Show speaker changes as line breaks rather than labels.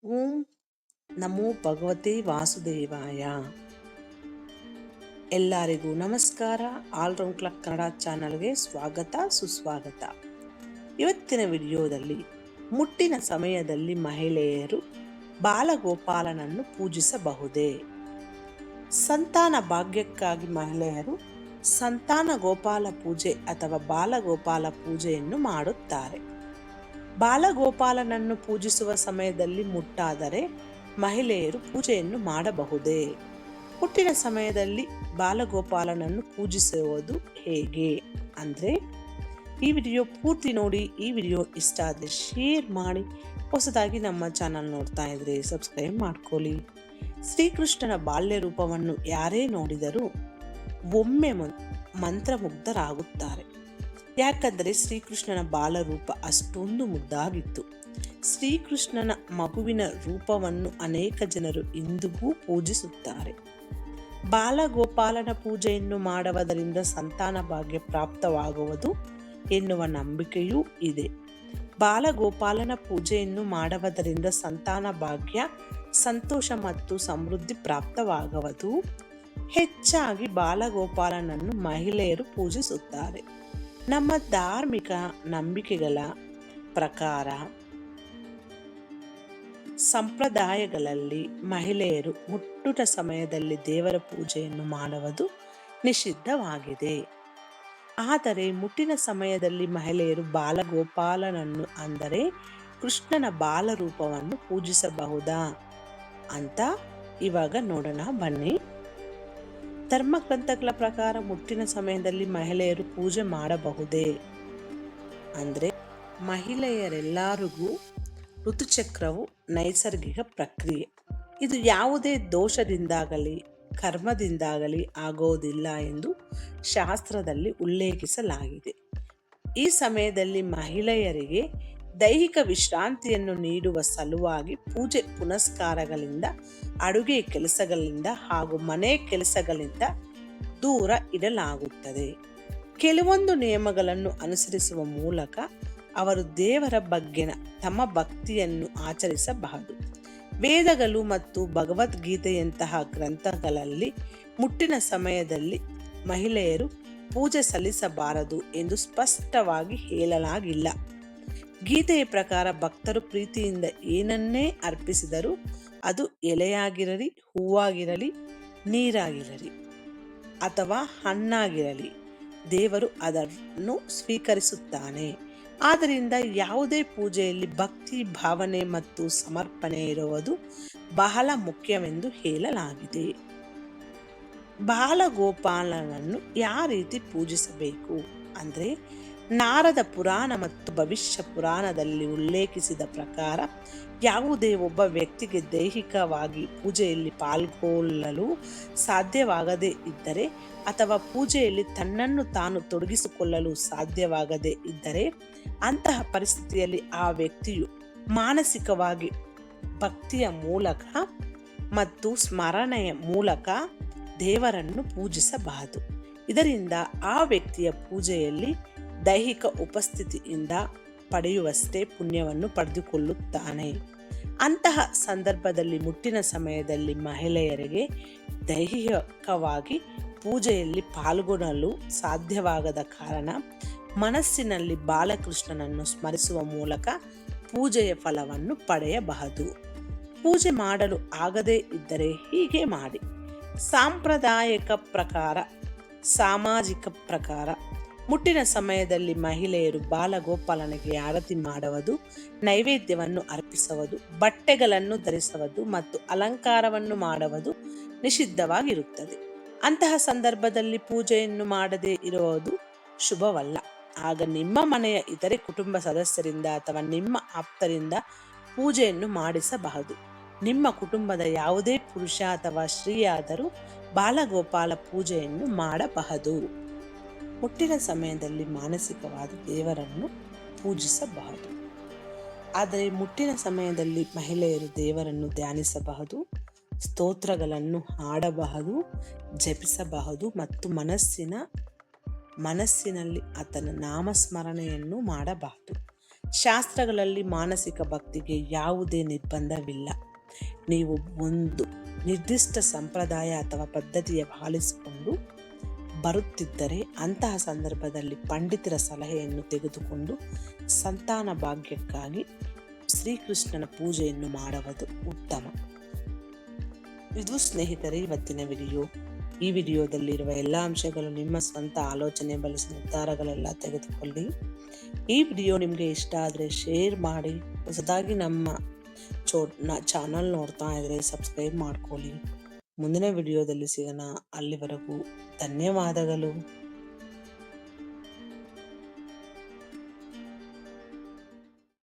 ಓಂ ನಮೋ ಭಗವತೆ ವಾಸುದೇವಾಯ. ಎಲ್ಲರಿಗೂ ನಮಸ್ಕಾರ. ಆಲ್ರೌಂಡ್ ಕ್ಲಾಕ್ ಕನ್ನಡ ಚಾನಲ್ಗೆ ಸ್ವಾಗತ ಸುಸ್ವಾಗತ. ಇವತ್ತಿನ ವಿಡಿಯೋದಲ್ಲಿ ಮುಟ್ಟಿನ ಸಮಯದಲ್ಲಿ ಮಹಿಳೆಯರು ಬಾಲಗೋಪಾಲನನ್ನು ಪೂಜಿಸಬಹುದೇ? ಸಂತಾನ ಭಾಗ್ಯಕ್ಕಾಗಿ ಮಹಿಳೆಯರು ಸಂತಾನ ಗೋಪಾಲ ಪೂಜೆ ಅಥವಾ ಬಾಲಗೋಪಾಲ ಪೂಜೆಯನ್ನು ಮಾಡುತ್ತಾರೆ. ಬಾಲಗೋಪಾಲನನ್ನು ಪೂಜಿಸುವ ಸಮಯದಲ್ಲಿ ಮುಟ್ಟಾದರೆ ಮಹಿಳೆಯರು ಪೂಜೆಯನ್ನು ಮಾಡಬಹುದೇ? ಹುಟ್ಟಿನ ಸಮಯದಲ್ಲಿ ಬಾಲಗೋಪಾಲನನ್ನು ಪೂಜಿಸುವುದು ಹೇಗೆ ಅಂದರೆ ಈ ವಿಡಿಯೋ ಪೂರ್ತಿ ನೋಡಿ. ಈ ವಿಡಿಯೋ ಇಷ್ಟ ಆದರೆ ಶೇರ್ ಮಾಡಿ. ಹೊಸದಾಗಿ ನಮ್ಮ ಚಾನಲ್ ನೋಡ್ತಾ ಇದ್ರೆ ಸಬ್ಸ್ಕ್ರೈಬ್ ಮಾಡ್ಕೊಳ್ಳಿ. ಶ್ರೀಕೃಷ್ಣನ ಬಾಲ್ಯ ರೂಪವನ್ನು ಯಾರೇ ನೋಡಿದರೂ ಒಮ್ಮೆ ಮಂತ್ರಮುಗ್ಧರಾಗುತ್ತಾರೆ. ಯಾಕಂದರೆ ಶ್ರೀಕೃಷ್ಣನ ಬಾಲರೂಪ ಅಷ್ಟೊಂದು ಮುದ್ದಾಗಿತ್ತು. ಶ್ರೀಕೃಷ್ಣನ ಮಗುವಿನ ರೂಪವನ್ನು ಅನೇಕ ಜನರು ಇಂದಿಗೂ ಪೂಜಿಸುತ್ತಾರೆ. ಬಾಲಗೋಪಾಲನ ಪೂಜೆಯನ್ನು ಮಾಡುವುದರಿಂದ ಸಂತಾನ ಭಾಗ್ಯ ಪ್ರಾಪ್ತವಾಗುವುದು ಎನ್ನುವ ನಂಬಿಕೆಯೂ ಇದೆ. ಬಾಲಗೋಪಾಲನ ಪೂಜೆಯನ್ನು ಮಾಡುವುದರಿಂದ ಸಂತಾನ ಭಾಗ್ಯ, ಸಂತೋಷ ಮತ್ತು ಸಮೃದ್ಧಿ ಪ್ರಾಪ್ತವಾಗುವುದು. ಹೆಚ್ಚಾಗಿ ಬಾಲಗೋಪಾಲನನ್ನು ಮಹಿಳೆಯರು ಪೂಜಿಸುತ್ತಾರೆ. ನಮ್ಮ ಧಾರ್ಮಿಕ ನಂಬಿಕೆಗಳ ಪ್ರಕಾರ ಸಂಪ್ರದಾಯಗಳಲ್ಲಿ ಮಹಿಳೆಯರು ಮುಟ್ಟುಟ ಸಮಯದಲ್ಲಿ ದೇವರ ಪೂಜೆಯನ್ನು ಮಾಡುವುದು ನಿಷಿದ್ಧವಾಗಿದೆ. ಆದರೆ ಮುಟ್ಟಿನ ಸಮಯದಲ್ಲಿ ಮಹಿಳೆಯರು ಬಾಲಗೋಪಾಲನನ್ನು ಅಂದರೆ ಕೃಷ್ಣನ ಬಾಲರೂಪವನ್ನು ಪೂಜಿಸಬಹುದಾ ಅಂತ ಇವಾಗ ನೋಡೋಣ ಬನ್ನಿ. ಧರ್ಮಗ್ರಂಥಗಳ ಪ್ರಕಾರ ಮುಟ್ಟಿನ ಸಮಯದಲ್ಲಿ ಮಹಿಳೆಯರು ಪೂಜೆ ಮಾಡಬಹುದೇ ಅಂದರೆ ಮಹಿಳೆಯರೆಲ್ಲರಿಗೂ ಋತುಚಕ್ರವು ನೈಸರ್ಗಿಕ ಪ್ರಕ್ರಿಯೆ. ಇದು ಯಾವುದೇ ದೋಷದಿಂದಾಗಲಿ ಕರ್ಮದಿಂದಾಗಲಿ ಆಗೋದಿಲ್ಲ ಎಂದು ಶಾಸ್ತ್ರದಲ್ಲಿ ಉಲ್ಲೇಖಿಸಲಾಗಿದೆ. ಈ ಸಮಯದಲ್ಲಿ ಮಹಿಳೆಯರಿಗೆ ದೈಹಿಕ ವಿಶ್ರಾಂತಿಯನ್ನು ನೀಡುವ ಸಲುವಾಗಿ ಪೂಜೆ ಪುನಸ್ಕಾರಗಳಿಂದ, ಅಡುಗೆ ಕೆಲಸಗಳಿಂದ ಹಾಗೂ ಮನೆ ಕೆಲಸಗಳಿಂದ ದೂರ ಇಡಲಾಗುತ್ತದೆ. ಕೆಲವೊಂದು ನಿಯಮಗಳನ್ನು ಅನುಸರಿಸುವ ಮೂಲಕ ಅವರು ದೇವರ ಬಗ್ಗೆನ ತಮ್ಮ ಭಕ್ತಿಯನ್ನು ಆಚರಿಸಬಹುದು. ವೇದಗಳು ಮತ್ತು ಭಗವದ್ಗೀತೆಯಂತಹ ಗ್ರಂಥಗಳಲ್ಲಿ ಮುಟ್ಟಿನ ಸಮಯದಲ್ಲಿ ಮಹಿಳೆಯರು ಪೂಜೆ ಸಲ್ಲಿಸಬಾರದು ಎಂದು ಸ್ಪಷ್ಟವಾಗಿ ಹೇಳಲಾಗಿಲ್ಲ. ಗೀತೆಯ ಪ್ರಕಾರ ಭಕ್ತರು ಪ್ರೀತಿಯಿಂದ ಏನನ್ನೇ ಅರ್ಪಿಸಿದರೂ ಅದು ಎಲೆಯಾಗಿರಲಿ, ಹೂವಾಗಿರಲಿ, ನೀರಾಗಿರಲಿ ಅಥವಾ ಹಣ್ಣಾಗಿರಲಿ ದೇವರು ಅದನ್ನು ಸ್ವೀಕರಿಸುತ್ತಾನೆ. ಆದ್ದರಿಂದ ಯಾವುದೇ ಪೂಜೆಯಲ್ಲಿ ಭಕ್ತಿ ಭಾವನೆ ಮತ್ತು ಸಮರ್ಪಣೆ ಇರುವುದು ಬಹಳ ಮುಖ್ಯವೆಂದು ಹೇಳಲಾಗಿದೆ. ಬಾಲಗೋಪಾಲನನ್ನು ಯಾವ ರೀತಿ ಪೂಜಿಸಬೇಕು ಅಂದರೆ ನಾರದ ಪುರಾಣ ಮತ್ತು ಭವಿಷ್ಯ ಪುರಾಣದಲ್ಲಿ ಉಲ್ಲೇಖಿಸಿದ ಪ್ರಕಾರ ಯಾವುದೇ ಒಬ್ಬ ವ್ಯಕ್ತಿಗೆ ದೈಹಿಕವಾಗಿ ಪೂಜೆಯಲ್ಲಿ ಪಾಲ್ಗೊಳ್ಳಲು ಸಾಧ್ಯವಾಗದೇ ಇದ್ದರೆ ಅಥವಾ ಪೂಜೆಯಲ್ಲಿ ತನ್ನನ್ನು ತಾನು ತೊಡಗಿಸಿಕೊಳ್ಳಲು ಸಾಧ್ಯವಾಗದೇ ಇದ್ದರೆ ಅಂತಹ ಪರಿಸ್ಥಿತಿಯಲ್ಲಿ ಆ ವ್ಯಕ್ತಿಯು ಮಾನಸಿಕವಾಗಿ ಭಕ್ತಿಯ ಮೂಲಕ ಮತ್ತು ಸ್ಮರಣೆಯ ಮೂಲಕ ದೇವರನ್ನು ಪೂಜಿಸಬಹುದು. ಇದರಿಂದ ಆ ವ್ಯಕ್ತಿಯ ಪೂಜೆಯಲ್ಲಿ ದೈಹಿಕ ಉಪಸ್ಥಿತಿಯಿಂದ ಪಡೆಯುವಷ್ಟೇ ಪುಣ್ಯವನ್ನು ಪಡೆದುಕೊಳ್ಳುತ್ತಾನೆ. ಅಂತಹ ಸಂದರ್ಭದಲ್ಲಿ ಮುಟ್ಟಿನ ಸಮಯದಲ್ಲಿ ಮಹಿಳೆಯರಿಗೆ ದೈಹಿಕವಾಗಿ ಪೂಜೆಯಲ್ಲಿ ಪಾಲ್ಗೊಳ್ಳಲು ಸಾಧ್ಯವಾಗದ ಕಾರಣ ಮನಸ್ಸಿನಲ್ಲಿ ಬಾಲಕೃಷ್ಣನನ್ನು ಸ್ಮರಿಸುವ ಮೂಲಕ ಪೂಜೆಯ ಫಲವನ್ನು ಪಡೆಯಬಹುದು. ಪೂಜೆ ಮಾಡಲು ಆಗದೇ ಇದ್ದರೆ ಹೀಗೆ ಮಾಡಿ. ಸಾಂಪ್ರದಾಯಿಕ ಪ್ರಕಾರ, ಸಾಮಾಜಿಕ ಪ್ರಕಾರ ಮುಟ್ಟಿನ ಸಮಯದಲ್ಲಿ ಮಹಿಳೆಯರು ಬಾಲಗೋಪಾಲನಿಗೆ ಆರತಿ ಮಾಡುವುದು, ನೈವೇದ್ಯವನ್ನು ಅರ್ಪಿಸುವುದು, ಬಟ್ಟೆಗಳನ್ನು ಧರಿಸುವುದು ಮತ್ತು ಅಲಂಕಾರವನ್ನು ಮಾಡುವುದು ನಿಷಿದ್ಧವಾಗಿರುತ್ತದೆ. ಅಂತಹ ಸಂದರ್ಭದಲ್ಲಿ ಪೂಜೆಯನ್ನು ಮಾಡದೇ ಇರುವುದು ಶುಭವಲ್ಲ. ಆಗ ನಿಮ್ಮ ಮನೆಯ ಇತರೆ ಕುಟುಂಬ ಸದಸ್ಯರಿಂದ ಅಥವಾ ನಿಮ್ಮ ಆಪ್ತರಿಂದ ಪೂಜೆಯನ್ನು ಮಾಡಿಸಬಹುದು. ನಿಮ್ಮ ಕುಟುಂಬದ ಯಾವುದೇ ಪುರುಷ ಅಥವಾ ಸ್ತ್ರೀಯಾದರೂ ಬಾಲಗೋಪಾಲ ಪೂಜೆಯನ್ನು ಮಾಡಬಹುದು. ಮುಟ್ಟಿನ ಸಮಯದಲ್ಲಿ ಮಾನಸಿಕವಾದ ದೇವರನ್ನು ಪೂಜಿಸಬಹುದು. ಆದರೆ ಮುಟ್ಟಿನ ಸಮಯದಲ್ಲಿ ಮಹಿಳೆಯರು ದೇವರನ್ನು ಧ್ಯಾನಿಸಬಹುದು, ಸ್ತೋತ್ರಗಳನ್ನು ಹಾಡಬಹುದು, ಜಪಿಸಬಹುದು ಮತ್ತು ಮನಸ್ಸಿನಲ್ಲಿ ಆತನ ನಾಮಸ್ಮರಣೆಯನ್ನು ಮಾಡಬಹುದು. ಶಾಸ್ತ್ರಗಳಲ್ಲಿ ಮಾನಸಿಕ ಭಕ್ತಿಗೆ ಯಾವುದೇ ನಿರ್ಬಂಧವಿಲ್ಲ. ನೀವು ಒಂದು ನಿರ್ದಿಷ್ಟ ಸಂಪ್ರದಾಯ ಅಥವಾ ಪದ್ಧತಿಯ ಪಾಲಿಸಿಕೊಂಡು ಬರುತ್ತಿದ್ದರೆ ಅಂತಹ ಸಂದರ್ಭದಲ್ಲಿ ಪಂಡಿತರ ಸಲಹೆಯನ್ನು ತೆಗೆದುಕೊಂಡು ಸಂತಾನ ಭಾಗ್ಯಕ್ಕಾಗಿ ಶ್ರೀಕೃಷ್ಣನ ಪೂಜೆಯನ್ನು ಮಾಡುವುದು ಉತ್ತಮ. ಇದು ಸ್ನೇಹಿತರೆ ಇವತ್ತಿನ ವಿಡಿಯೋ. ಈ ವಿಡಿಯೋದಲ್ಲಿರುವ ಎಲ್ಲ ಅಂಶಗಳು ನಿಮ್ಮ ಸ್ವಂತ ಆಲೋಚನೆ ಬಳಸಿ ನಿರ್ಧಾರಗಳೆಲ್ಲ ತೆಗೆದುಕೊಳ್ಳಿ. ಈ ವಿಡಿಯೋ ನಿಮಗೆ ಇಷ್ಟ ಆದರೆ ಶೇರ್ ಮಾಡಿ. ಹೊಸದಾಗಿ ನಮ್ಮ ಚಾನಲ್ ನೋಡ್ತಾ ಇದ್ರೆ ಸಬ್ಸ್ಕ್ರೈಬ್ ಮಾಡ್ಕೊಳ್ಳಿ. ಮುಂದಿನ ವಿಡಿಯೋದಲ್ಲಿ ಸಿಗೋಣ. ಅಲ್ಲಿವರೆಗೂ ಧನ್ಯವಾದಗಳು.